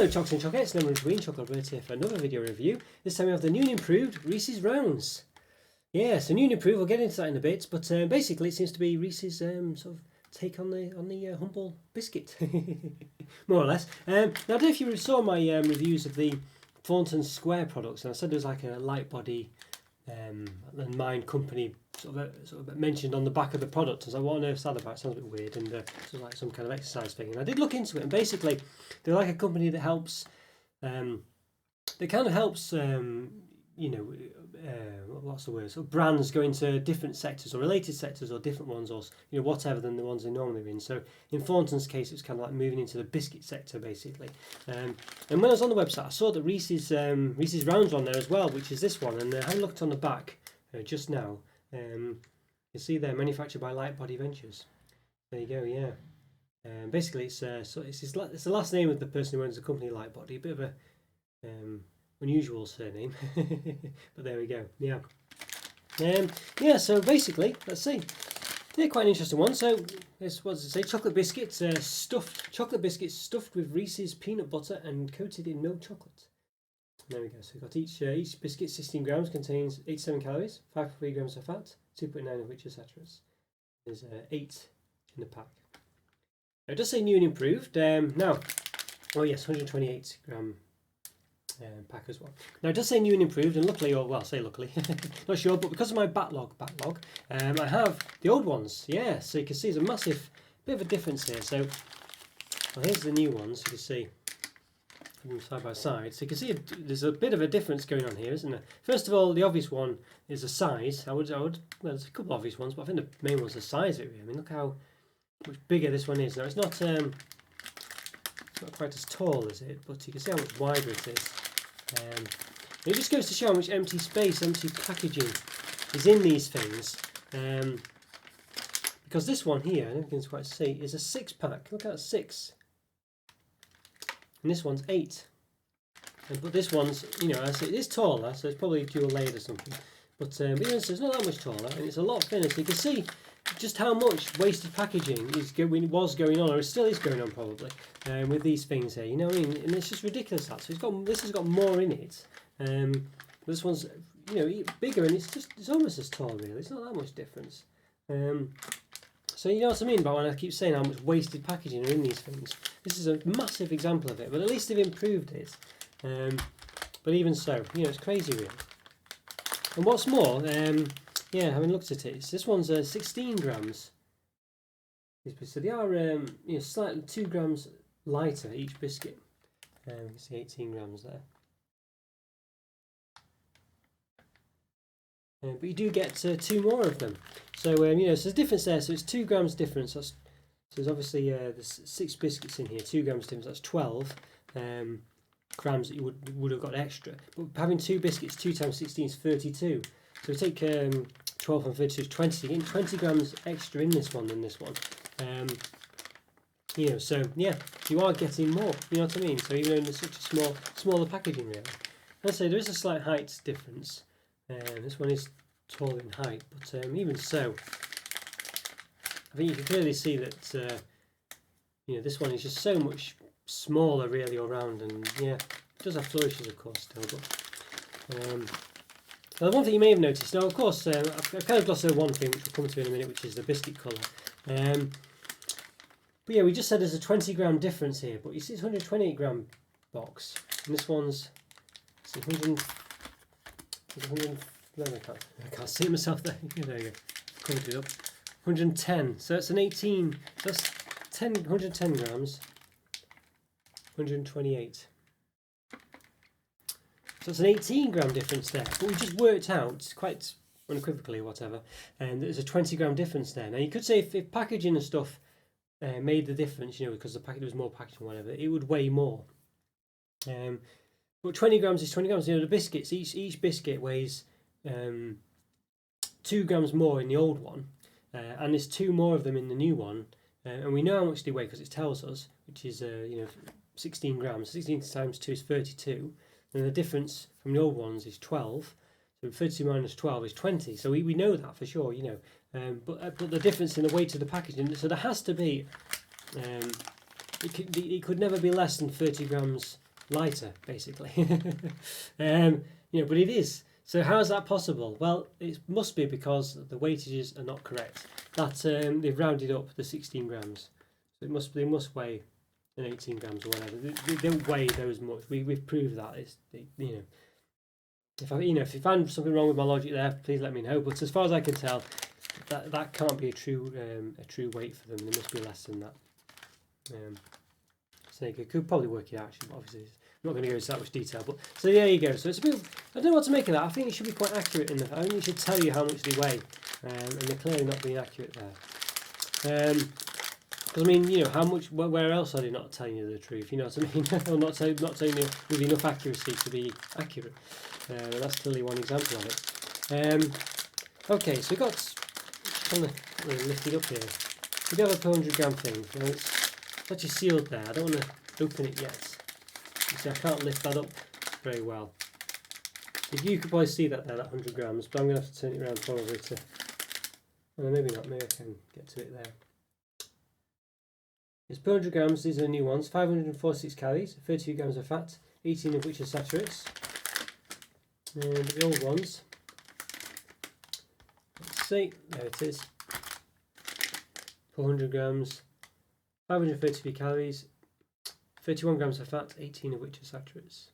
Hello Chocs and Chocolate, number between Roberto here for another video review. This time we have the new and improved Reese's Rounds. Yeah, so new and improved, we'll get into that in a bit, but basically it seems to be Reese's sort of take on the humble biscuit, more or less. Now I don't know if you saw my reviews of the Thornton Square products, and I said there was like a light body and mine company sort of mentioned on the back of the product. I was like, what on earth's that about? It sounds a bit weird, and sort of like some kind of exercise thing. And I did look into it, and basically they're like a company that helps, that kind of helps, what's the word? So brands go into different sectors or related sectors or different ones, or whatever than the ones they're normally in. So in Thornton's case, it's kind of like moving into the biscuit sector basically. And when I was on the website, I saw that Reese's Rounds on there as well, which is this one. And I looked on the back just now. You see there, manufactured by Light Body Ventures. There you go, yeah. Basically, it's the last name of the person who owns the company, Light Body. A bit of a unusual surname, but there we go. Yeah. So basically, let's see. They're quite an interesting one. So this, what does it say? Chocolate biscuits stuffed with Reese's peanut butter and coated in milk chocolate. There we go. So we've got each biscuit, 16 grams, contains 87 calories, 5.3 grams of fat, 2.9 of which are saturates. There's 8 in the pack. Now, it does say new and improved. Now, oh yes, 128 gram pack as well. Now it does say new and improved, and luckily, or well, I say luckily, not sure, but because of my backlog, I have the old ones. Yeah, so you can see there's a massive bit of a difference here. So well, here's the new ones. You can see side by side, so you can see there's a bit of a difference going on here, isn't there? First of all, the obvious one is the size. Well, there's a couple of obvious ones, but I think the main one's the size of it. I mean, look how much bigger this one is. Now it's not quite as tall as it, but you can see how much wider it is. It just goes to show how much empty space, empty packaging is in these things. Because this one here, I don't think you can quite see, is a 6-pack. Look at that, 6. And this one's 8. But this one's, I say it is taller, so it's probably dual layered or something. But even so, it's not that much taller, and it's a lot thinner. So you can see just how much wasted packaging was going on, or it still is going on probably, with these things here. You know what I mean? And it's just ridiculous that. So this has got more in it. This one's bigger, and it's almost as tall really. It's not that much difference. So you know what I mean about when I keep saying how much wasted packaging are in these things. This is a massive example of it, but at least they've improved it. But even so, it's crazy really. And what's more, having looked at it, this one's 16 grams. So they are slightly 2 grams lighter each biscuit. You can see 18 grams there. But you do get 2 more of them. So so there's a difference there. So it's 2 grams difference. So there's obviously there's 6 biscuits in here. 2 grams difference. That's 12 grams that you would have got extra. But having 2 biscuits, 2 times 16 is 32. So we take 12 and 32 is 20. You're getting 20 grams extra in this one than this one. So yeah, you are getting more. You know what I mean? So even in such a smaller packaging, really. I'd say there is a slight height difference. This one is taller in height, but even so, I think you can clearly see that this one is just so much smaller, really, all round, and yeah, it does have flourishes, of course, still. But now, the one thing you may have noticed, now of course, I've kind of glossed over one thing, which we'll come to in a minute, which is the biscuit colour. But yeah, we just said there's a 20 gram difference here, but you see it's 128 gram box, and this one's 100. No, I can't see it myself there. There you go. Covered it up. 110. So it's an 18. So that's 110 grams. 128. So it's an 18 gram difference there. But we just worked out quite unequivocally, or whatever, and there's a 20 gram difference there. Now you could say if packaging and stuff made the difference, because the packet was more packaging, whatever, it would weigh more. But 20 grams is 20 grams. The biscuits, each biscuit weighs 2 grams more in the old one, and there's 2 more of them in the new one, and we know how much they weigh because it tells us, which is 16 grams. 16 times 2 is 32, and the difference from the old ones is 12. So 32 minus 12 is 20. So we know that for sure, but the difference in the weight of the packaging. So there has to be. It could never be less than 30 grams lighter, basically. But it is. So how is that possible? Well, it must be because the weightages are not correct. That they've rounded up the 16 grams. So they must weigh an 18 grams or whatever. They don't weigh those much. We've proved that. If you find something wrong with my logic there, please let me know. But as far as I can tell, that can't be a true weight for them. There must be less than that. So you could probably work it out. Actually, but obviously, I'm not going to go into that much detail. But so there you go. So it's a bit. I don't know what to make of that. I think it should be quite accurate in the. I think it should tell you how much they weigh, and they're clearly not being accurate there. Because I mean, how much? Where else are they not telling you the truth? You know what I mean? Or not telling you with enough accuracy to be accurate. That's clearly one example of it. Okay, so we've got. Just trying to lift it up here. We do have a 400 gram thing. It's actually sealed there. I don't want to open it yet. You see, I can't lift that up very well. You could probably see that there, that 100 grams, but I'm going to have to turn it around probably to. Well, maybe not. Maybe I can get to it there. It's 400 grams. These are the new ones. 546 calories, 32 grams of fat, 18 of which are saturates. And the old ones. Let's see. There it is. 400 grams, 533 calories, 31 grams of fat, 18 of which are saturates.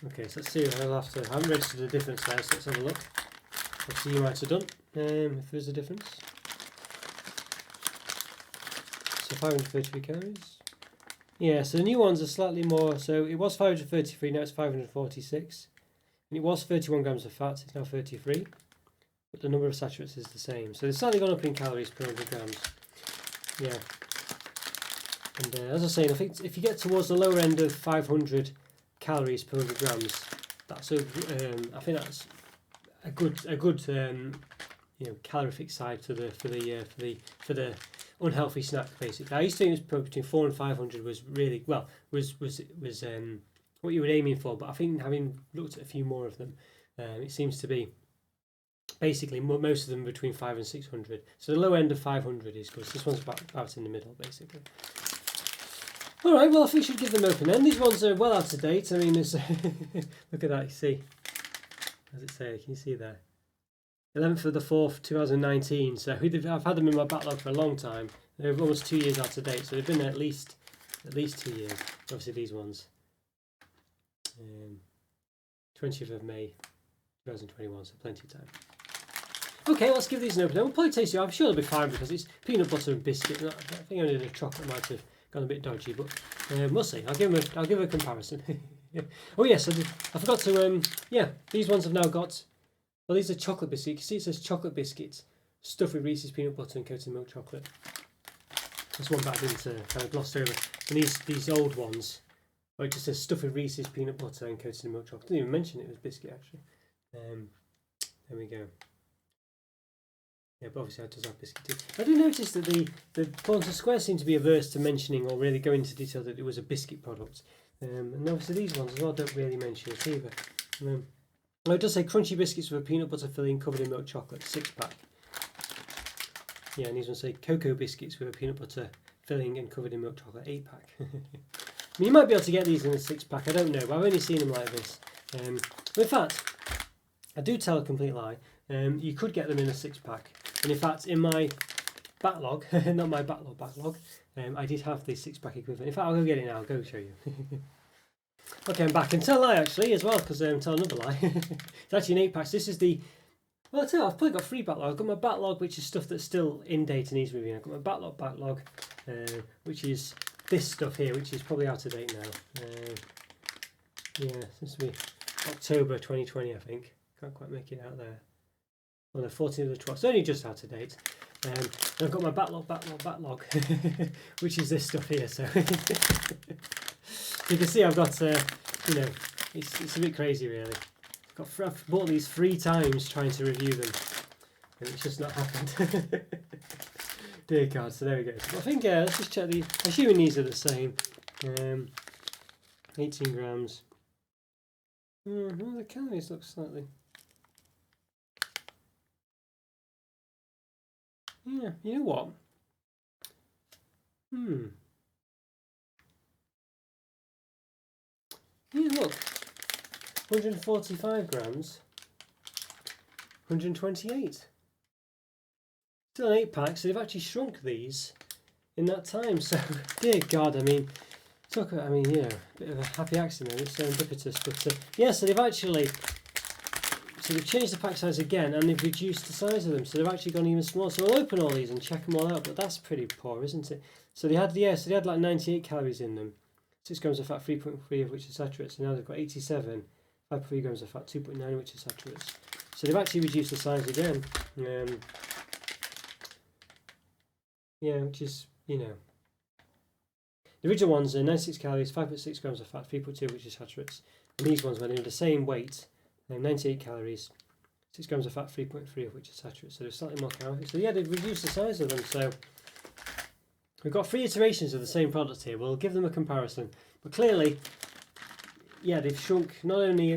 Okay, so let's see. I haven't registered the difference there, so let's have a look. Let's see, you might have done if there's a difference. So 533 calories. Yeah, so the new ones are slightly more. So it was 533, now it's 546. And it was 31 grams of fat, it's now 33. But the number of saturates is the same. So they've slightly gone up in calories per 100 grams. Yeah. And as I was saying, I think if you get towards the lower end of 500 calories per 100 grams, that's I think that's a good calorific side to for the unhealthy snack. Basically, I used to think it was between 400 and 500 was really was what you were aiming for. But I think having looked at a few more of them, it seems to be basically most of them between 500 and 600. So the low end of 500 is good. This one's about in the middle, basically. All right, well, I think we should give them open then. These ones are well out of date. I mean, there's look at that. You see, as it say, can you see there? 11th of the 4th, 2019. So I've had them in my backlog for a long time. They're almost 2 years out of date. So they've been there at least 2 years. Obviously, these ones. 20th of May, 2021. So plenty of time. Okay, let's give these an open. We'll probably taste it. I'm sure they'll be fine because it's peanut butter and biscuit. I think only the chocolate might have gone a bit dodgy, but we'll see. I'll give a comparison. Oh yes, I forgot to. These ones have now got. Well, these are chocolate biscuits. You can see it says chocolate biscuits stuffed with Reese's peanut butter and coated in milk chocolate. That's one that I didn't kind of glossed over. And these old ones, where it just says stuffed with Reese's peanut butter and coated in milk chocolate. I didn't even mention it was biscuit actually. There we go. Yeah, but obviously it does have biscuit too. I do notice that the Quantum Square seem to be averse to mentioning or really going into detail that it was a biscuit product. And obviously these ones as well don't really mention it either. Well, it does say crunchy biscuits with a peanut butter filling covered in milk chocolate, 6-pack. Yeah, and these ones say cocoa biscuits with a peanut butter filling and covered in milk chocolate, 8-pack. I mean, you might be able to get these in a 6-pack, I don't know, but I've only seen them like this. In fact, I do tell a complete lie. You could get them in a 6-pack. And in fact, in my backlog, not my backlog, I did have the 6-pack equivalent. In fact, I'll go get it now, I'll go show you. Okay, I'm back. And tell a lie actually as well, because tell another lie. It's actually an 8-pack. So this is the. Well, I tell you, I've probably got 3 backlog. I've got my backlog, which is stuff that's still in date and needs moving. I've got my backlog, which is this stuff here, which is probably out of date now. Since October 2020, I think. Can't quite make it out there. Well, the 14th of the 12th. It's only just out of date. And I've got my backlog, which is this stuff here. So you can see I've got, it's a bit crazy really. I've bought these 3 times trying to review them, and it's just not happened. Dear God, so there we go. So I think let's just check these. Assuming these are the same. 18 grams. Well, the calories look slightly. Yeah, you know what? look, 145 grams, 128. Still an 8-pack, so they've actually shrunk these in that time. So, dear God, I mean, a bit of a happy accident. It's serendipitous, but yeah. So they've changed the pack size again, and they've reduced the size of them. So they've actually gone even smaller. So we'll open all these and check them all out. But that's pretty poor, isn't it? So they had like 98 calories in them, 6 grams of fat, 3.3 of which is saturates. And now they've got 87, 5.3 grams of fat, 2.9 of which is saturates. So they've actually reduced the size again. Yeah, which is, the original ones are 96 calories, 5.6 grams of fat, 3.2 of which is saturates. And these ones, when they're the same weight, 98 calories, 6 grams of fat, 3.3 of which is saturates. So they're slightly more caloric. So yeah, they've reduced the size of them. So we've got 3 iterations of the same product here. We'll give them a comparison. But clearly, yeah, they've shrunk. Not only,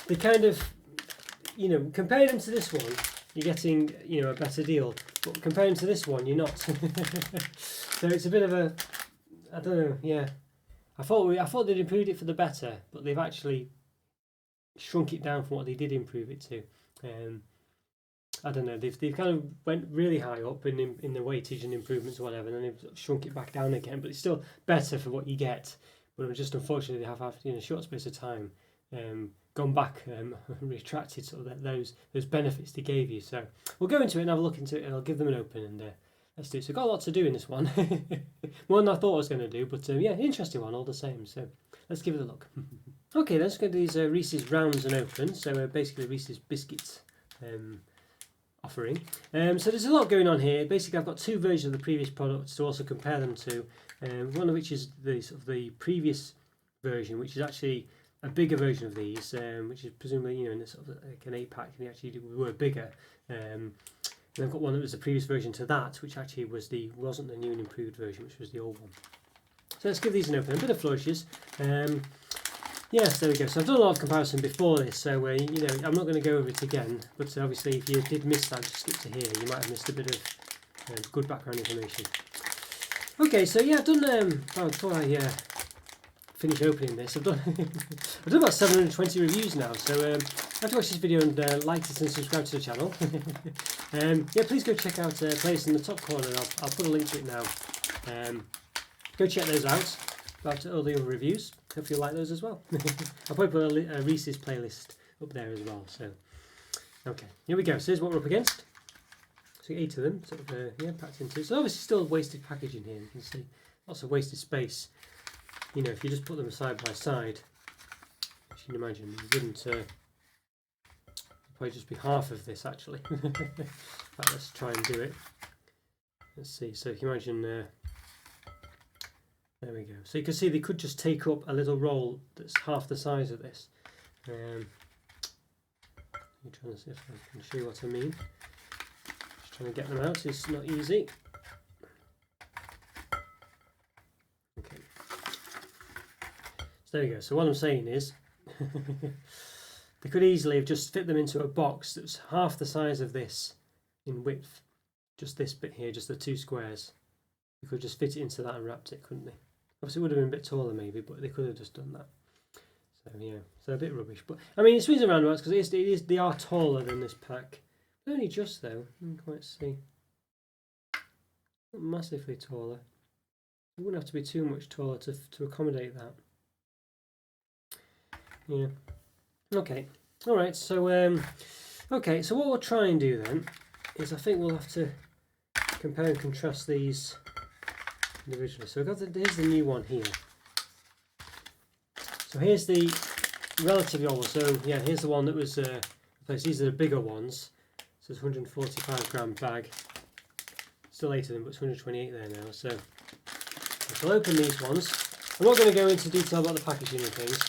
they kind of, compare them to this one, you're getting, a better deal. But comparing to this one, you're not. So it's a bit of a, I don't know, yeah. I thought they'd improved it for the better, but they've actually shrunk it down from what they did improve it to. I don't know. They've kind of went really high up in the weightage and improvements or whatever, and then they've shrunk it back down again. But it's still better for what you get. But just unfortunately, they have in a short space of time gone back and retracted sort of those benefits they gave you. So we'll go into it and have a look into it, and I'll give them an open and let's do it. So I've got a lot to do in this one, more than I thought I was going to do, but yeah, interesting one all the same. So let's give it a look. Okay, let's go to these Reese's rounds and open. So basically Reese's biscuits offering. So there's a lot going on here. Basically, I've got 2 versions of the previous products to also compare them to. One of which is the previous version, which is actually a bigger version of these, which is presumably in a sort of like an 8-pack, and they actually were bigger. And I've got one that was the previous version to that, which actually wasn't the new and improved version, which was the old one. So let's give these an open. A bit of flourishes. Yes, there we go. So I've done a lot of comparison before this, so I'm not going to go over it again. But obviously, if you did miss that, just skip to here. You might have missed a bit of good background information. Okay, so yeah, I've done. Before I finish opening this, I've done about 720 reviews now. So after watch this video and like it and subscribe to the channel. Yeah, please go check out playlist in the top corner. I'll put a link to it now. Go check those out. About all the other reviews. Hope you'll like those as well. I'll probably put a Reese's playlist up there as well. So, okay, here we go. So here's what we're up against. So 8 of them, sort of, packed into. So obviously still wasted packaging here. You can see lots of wasted space. If you just put them side by side, as you can imagine, you wouldn't. Probably just be half of this actually. Right, let's try and do it. Let's see. So if you imagine. There we go. So you can see they could just take up a little roll that's half the size of this. I'm trying to see if I can show you what I mean. Just trying to get them out. It's not easy. Okay. So there we go. So what I'm saying is, they could easily have just fit them into a box that's half the size of this in width. Just this bit here, just the 2 squares. You could just fit it into that and wrapped it, couldn't they? Obviously, it would have been a bit taller maybe, but they could have just done that. So yeah, so a bit rubbish. But I mean, it swings and roundabouts because they are taller than this pack. Only just though. I can't quite see. Not massively taller. It wouldn't have to be too much taller to accommodate that. Yeah. Okay. All right. So okay. So what we'll try and do then is I think we'll have to compare and contrast these. Individually. So here's the new one here. So here's the relatively old one. So yeah, here's the one that was replaced. These are the bigger ones. So it's 145 gram bag. Still 8 of them, but it's 128 there now. So I'll open these ones. I'm not going to go into detail about the packaging and things.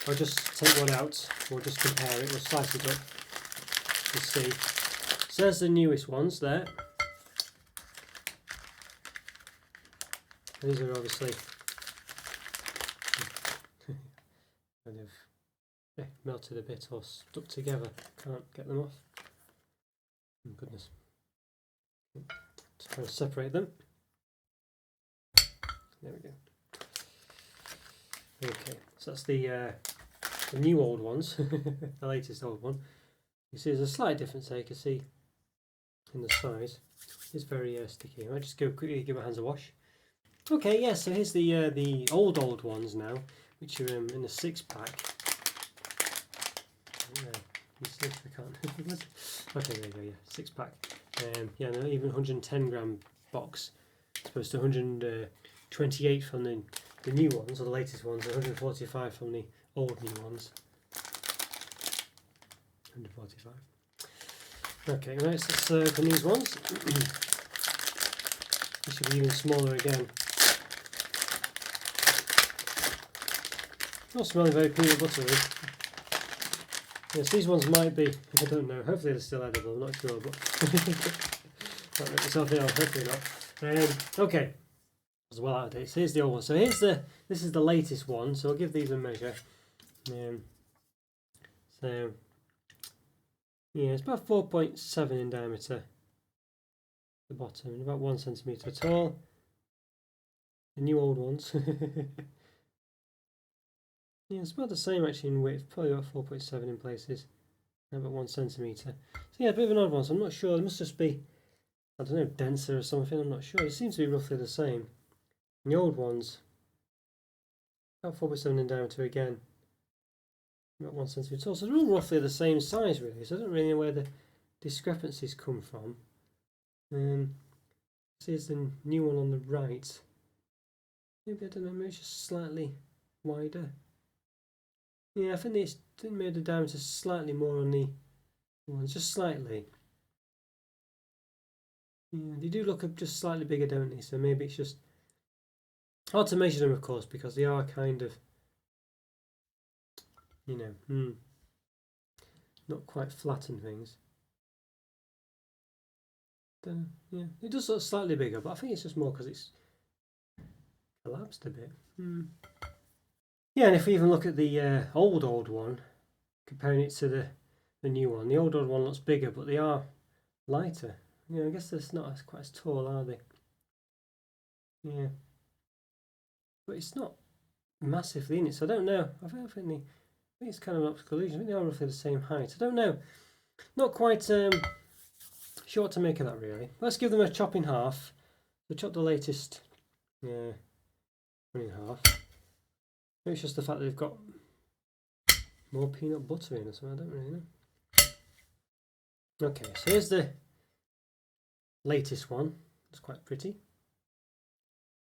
I'll just take one out. We'll just compare it. We'll slice it up and see. So there's the newest ones there. These are obviously kind of melted a bit or stuck together. Can't get them off. Oh, goodness. Just try to separate them. There we go. Okay, so that's the new old ones, the latest old one. You see there's a slight difference there, you can see in the size. It's very sticky. I might just go quickly give my hands a wash. Okay, yeah, so here's the old ones now, which are in a 6-pack. You see, I can't. Okay, there you go, yeah, 6-pack. Yeah, no, even 110 gram box, as opposed to 128 from the new ones, or the latest ones, 145 from the old new ones. 145. Okay, right, so let's open these ones. This should be even smaller again. Not smelling very peanut buttery. Yes, these ones might be, I don't know, hopefully they're still edible, I'm not sure, but might make myself ill, hopefully not. Okay, it's well out of date. So here's the old one. So this is the latest one, so I'll give these a measure. So yeah, it's about 4.7 in diameter at the bottom, and about 1 centimetre tall. The new old ones. Yeah, it's about the same actually in width, probably about 4.7 in places, and about 1 centimetre. So yeah, a bit of an odd one, so I'm not sure, it must just be, I don't know, denser or something, I'm not sure. It seems to be roughly the same. And the old ones, about 4.7 in diameter again, about 1 centimetre tall, so they're all roughly the same size really, so I don't really know where the discrepancies come from. Here's the new one on the right. Maybe, I don't know, maybe it's just slightly wider. Yeah, I think they made the diameter slightly more on the ones, just slightly. Yeah, they do look just slightly bigger, don't they? So maybe it's just hard to measure them, of course, because they are kind of, you know, not quite flat and things. Yeah, it does look slightly bigger, but I think it's just more because it's collapsed a bit. Yeah, and if we even look at the old one, comparing it to the new one, the old one looks bigger, but they are lighter. Yeah, I guess they're not quite as tall, are they? Yeah, but it's not massively in it, so I don't know. I think it's kind of an optical illusion. I think they are roughly the same height. I don't know. Not quite sure what to make of that really. Let's give them a chop in half. So chop the latest one in half. Maybe it's just the fact that they've got more peanut butter in or something, I don't really know. Okay, so here's the latest one. It's quite pretty.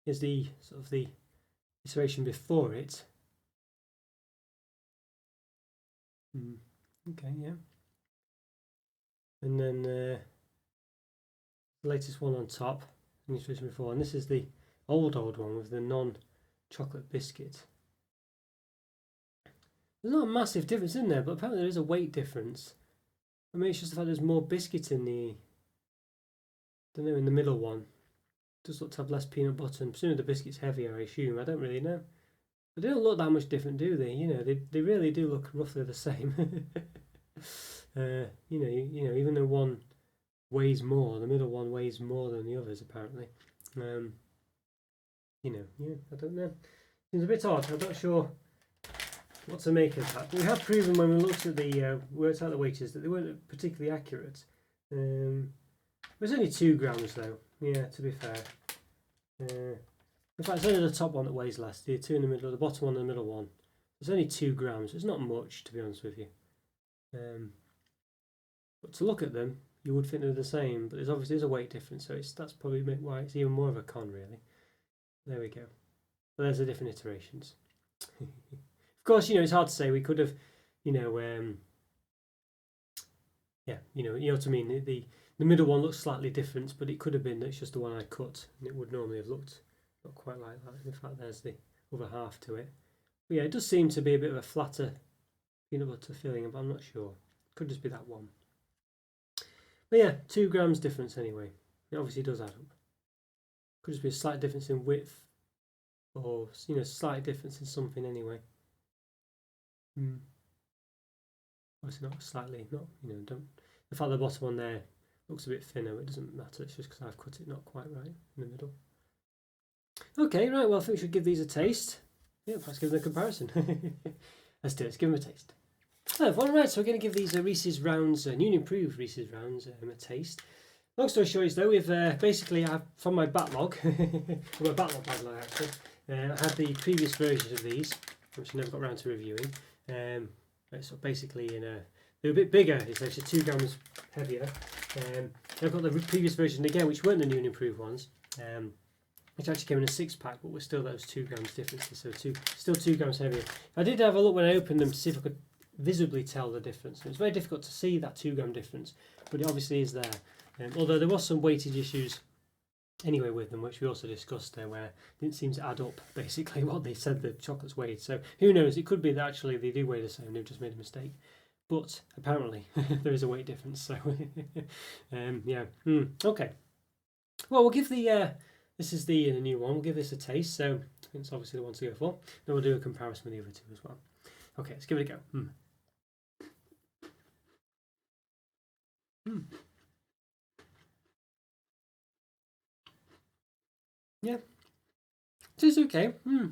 Here's the sort of the iteration before it. Okay, yeah. And then the latest one on top, the iteration before, and this is the old one with the non-chocolate biscuit. There's not a massive difference in there, but apparently there is a weight difference. I mean, it's just the fact there's more biscuit in the, I don't know, in the middle one. It does look to have less peanut butter, and presumably the biscuit's heavier, I assume. I don't really know. But they don't look that much different, do they? You know, they really do look roughly the same. You know, even though one weighs more, the middle one weighs more than the others apparently. You know, yeah, I don't know. Seems a bit odd. I'm not sure what to make of that. We have proven when we looked at the worked out the weights that they weren't particularly accurate. There's only 2 grams though. Yeah, to be fair. In fact, it's only the top one that weighs less. The 2 in the middle, the bottom one and the middle one. It's only 2 grams. It's not much, to be honest with you. But to look at them, you would think they're the same. But there's a weight difference, so that's probably why it's even more of a con, really. There we go. But there's the different iterations. Of course, you know, it's hard to say. We could have, you know, yeah, you know what I mean. The middle one looks slightly different, but it could have been that it's just the one I cut, and it would normally have looked not quite like that. In fact, there's the other half to it. But yeah, it does seem to be a bit of a flatter peanut butter filling, but I'm not sure. Could just be that one. But yeah, 2 grams difference anyway. It obviously does add up. Could just be a slight difference in width, or you know, slight difference in something anyway. Obviously not slightly, not, you know, don't. The fact the bottom one there looks a bit thinner, it doesn't matter. It's just because I've cut it not quite right in the middle. Okay, right. Well, I think we should give these a taste. yeah, let's give them a comparison. Let's do it. Let's give them a taste. Hello everyone, right, so we're going to give these Reese's Rounds, new and improved Reese's Rounds, a taste. Long story short is though, we've basically, from my backlog, from my backlog actually, I had the previous versions of these, which I never got around to reviewing. So basically, they're a bit bigger, it's actually 2 grams heavier. I've got the previous version again, which weren't the new and improved ones, which actually came in a 6-pack, but we're still those 2 grams differences, so still 2 grams heavier. I did have a look when I opened them to see if I could visibly tell the difference. It's very difficult to see that 2 gram difference, but it obviously is there. Although there was some weightage issues anyway with them, which we also discussed there, where it didn't seem to add up basically what they said the chocolates weighed. So who knows, it could be that actually they do weigh the same, they've just made a mistake. But apparently there is a weight difference, so yeah. Okay. Well, we'll give the, this is the new one, we'll give this a taste, so it's obviously the one to go for. Then we'll do a comparison with the other 2 as well. Okay, let's give it a go. Yeah, it is okay. I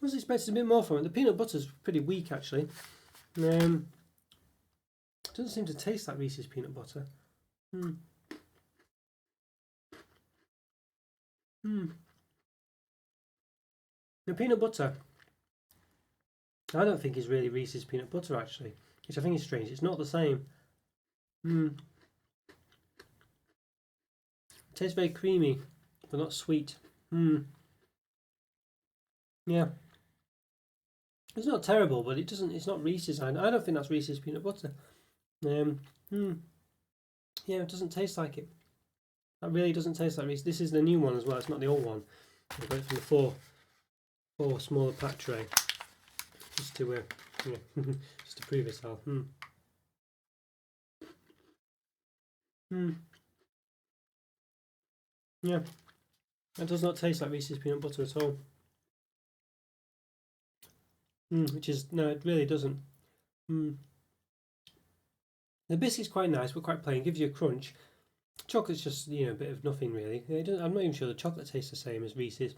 was expecting a bit more from it. The peanut butter's pretty weak actually. Doesn't seem to taste like Reese's peanut butter. The peanut butter, I don't think is really Reese's peanut butter actually, which I think is strange. It's not the same. It tastes very creamy, but not sweet. Yeah. It's not terrible, but it doesn't. It's not Reese's. I don't think that's Reese's peanut butter. Yeah, it doesn't taste like it. That really doesn't taste like Reese's. This is the new one as well. It's not the old one. I got it from the four smaller pack tray, just to just to prove itself. Yeah, that does not taste like Reese's peanut butter at all. Which is, no, it really doesn't. The biscuit's quite nice, but quite plain. It gives you a crunch. Chocolate's just, a bit of nothing really. I'm not even sure the chocolate tastes the same as Reese's.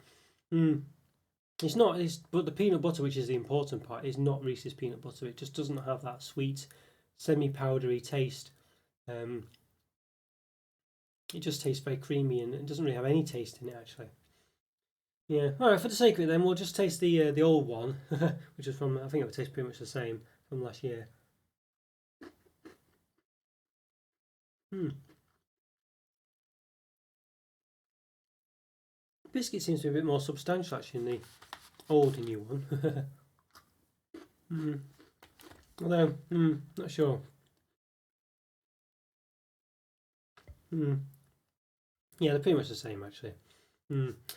It's not. But the peanut butter, which is the important part, is not Reese's peanut butter. It just doesn't have that sweet, semi-powdery taste. It just tastes very creamy and it doesn't really have any taste in it actually. Yeah. All right. For the sake of it, then we'll just taste the old one, which is from, I think it would taste pretty much the same from last year. Biscuit seems to be a bit more substantial actually in the old and new one. Although, not sure. Yeah, they're pretty much the same actually.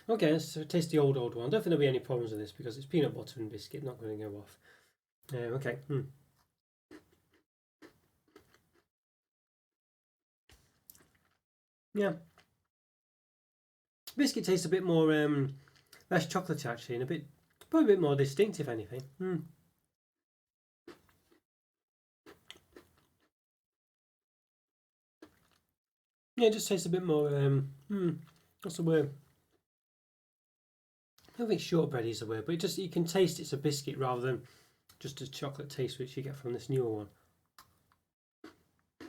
Okay, let's taste the old one. I don't think there'll be any problems with this because it's peanut butter and biscuit, not going to go off. Okay. Yeah. Biscuit tastes a bit more, less chocolate actually, and probably a bit more distinct if anything. Yeah, it just tastes a bit more, what's the word? I don't think shortbread is the word, but you can taste it's a biscuit rather than just a chocolate taste which you get from this newer one. It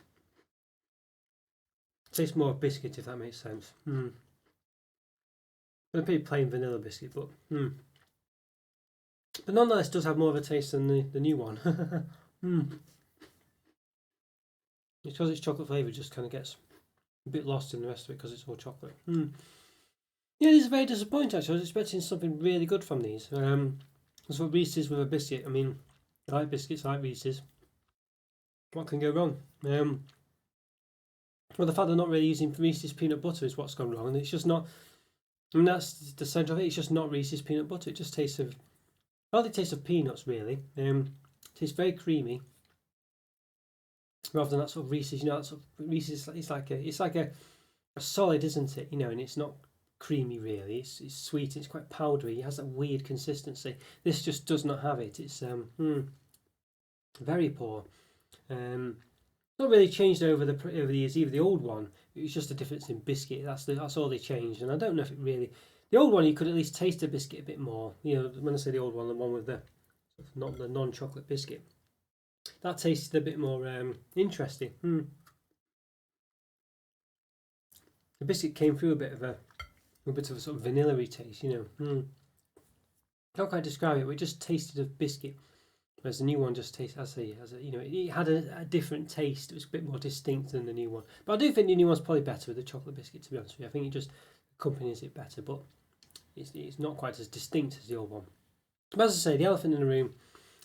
tastes more of biscuit if that makes sense. A pretty plain vanilla biscuit, but nonetheless does have more of a taste than the new one. It's because it's chocolate flavoured, just kind of gets a bit lost in the rest of it because it's all chocolate. Yeah, this is very disappointing actually. I was expecting something really good from these. That's what Reese's with a biscuit. I mean, I like biscuits, I like Reese's. What can go wrong? Well, the fact they're not really using Reese's peanut butter is what's gone wrong, and it's just not. I mean, that's the centre of it. It's just not Reese's peanut butter. It just tastes of, well, it tastes of peanuts really. It tastes very creamy, rather than that sort of Reese's. That sort of Reese's. It's like a solid, isn't it? And it's not creamy really. It's sweet. It's quite powdery. It has that weird consistency. This just does not have it. It's very poor. Not really changed over the years either. The old one, it was just a difference in biscuit. That's all they changed, and I don't know if it really The old one, you could at least taste the biscuit a bit more. You know, when I say the old one, the one with the not the non-chocolate biscuit, that tasted a bit more interesting. The biscuit came through a bit of a sort of vanilla-y taste, you know. Can't quite describe it, but it just tasted of biscuit. Whereas the new one just tastes, you know, it had a different taste. It was a bit more distinct than the new one. But I do think the new one's probably better with the chocolate biscuit, to be honest with you. I think it just accompanies it better, but it's not quite as distinct as the old one. But as I say, the elephant in the room,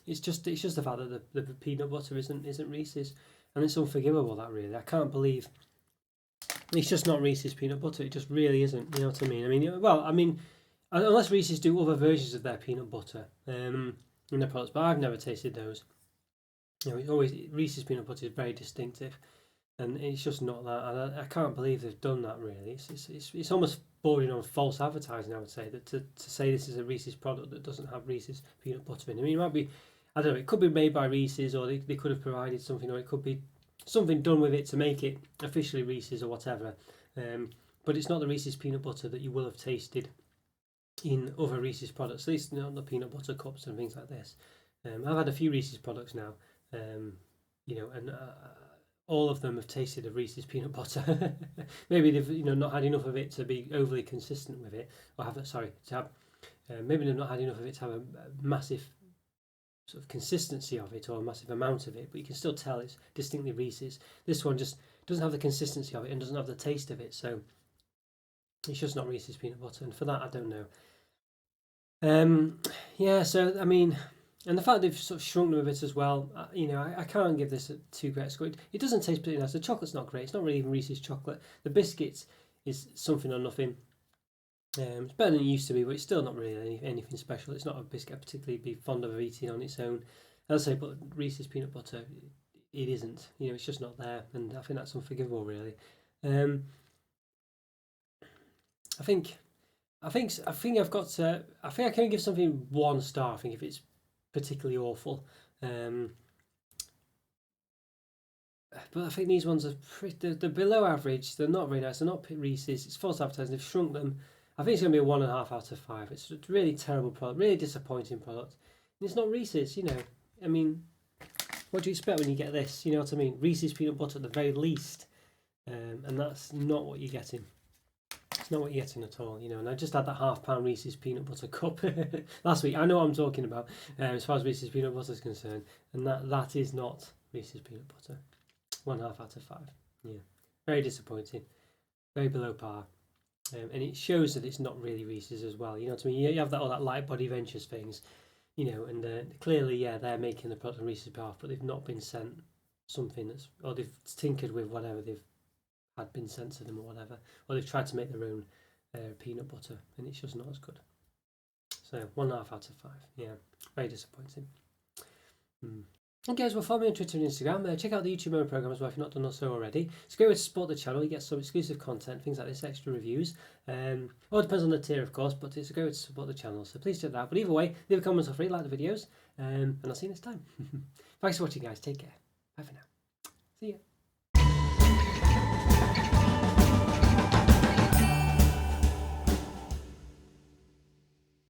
it's just the fact that the peanut butter isn't Reese's, and it's unforgivable, that really. I can't believe it's just not Reese's peanut butter. It just really isn't. You know what I mean? Unless Reese's do other versions of their peanut butter in their products, but I've never tasted those. You know, it's always Reese's peanut butter is very distinctive, and it's just not that. And I can't believe they've done that. Really, it's almost bordering on false advertising. I would say that to say this is a Reese's product that doesn't have Reese's peanut butter in it. I mean, it might be, I don't know. It could be made by Reese's, or they could have provided something, or it could be something done with it to make it officially Reese's or whatever. But it's not the Reese's peanut butter that you will have tasted in other Reese's products, at least not the peanut butter cups and things like this. I've had a few Reese's products now, you know, and all of them have tasted of Reese's peanut butter. Maybe they've not had enough of it to be overly consistent with it, or maybe they've not had enough of it to have a massive sort of consistency of it or a massive amount of it, but you can still tell it's distinctly Reese's. This one just doesn't have the consistency of it and doesn't have the taste of it, so it's just not Reese's peanut butter, and for that I don't know. Yeah, so I mean, and the fact they've sort of shrunk them a bit as well, I can't give this a too great a score. It doesn't taste particularly nice. The chocolate's not great. It's not really even Reese's chocolate. The biscuits is something or nothing. It's better than it used to be, but it's still not really anything special. It's not a biscuit I particularly be fond of eating on its own. As I say, but Reese's peanut butter, it isn't. You know, it's just not there, and I think that's unforgivable, really. I think I've got to. I think I can give something 1 star. I think if it's particularly awful, but I think these ones are they're below average. They're not very nice. They're not Reese's. It's false advertising. They've shrunk them. I think it's going to be a 1.5 out of 5. It's a really terrible product, really disappointing product. And it's not Reese's. You know, I mean, what do you expect when you get this? You know what I mean? Reese's peanut butter at the very least, and that's not what you're getting. It's not what you're getting at all, you know. And I just had that £1/2 Reese's peanut butter cup last week. I know what I'm talking about as far as Reese's peanut butter is concerned, and that is not Reese's peanut butter. 1.5 out of 5. Yeah, very disappointing, very below par, and it shows that it's not really Reese's as well. You know what I mean? You have all that Light Body Ventures things, you know, and clearly, yeah, they're making the product on Reese's behalf, but they've not been sent something or they've tinkered with whatever they've had been sent to them or whatever, or they've tried to make their own peanut butter, and it's just not as good. So 1.5 out of 5. Yeah, very disappointing. And guys, well, follow me on Twitter and Instagram. Check out the YouTube member program as well if you've not done so already. It's a great way to support the channel. You get some exclusive content, things like this, extra reviews. All depends on the tier, of course, but it's a great way to support the channel. So please do that. But either way, leave a comment or free, like the videos, and I'll see you next time. Thanks for watching, guys. Take care. Bye for now. See ya.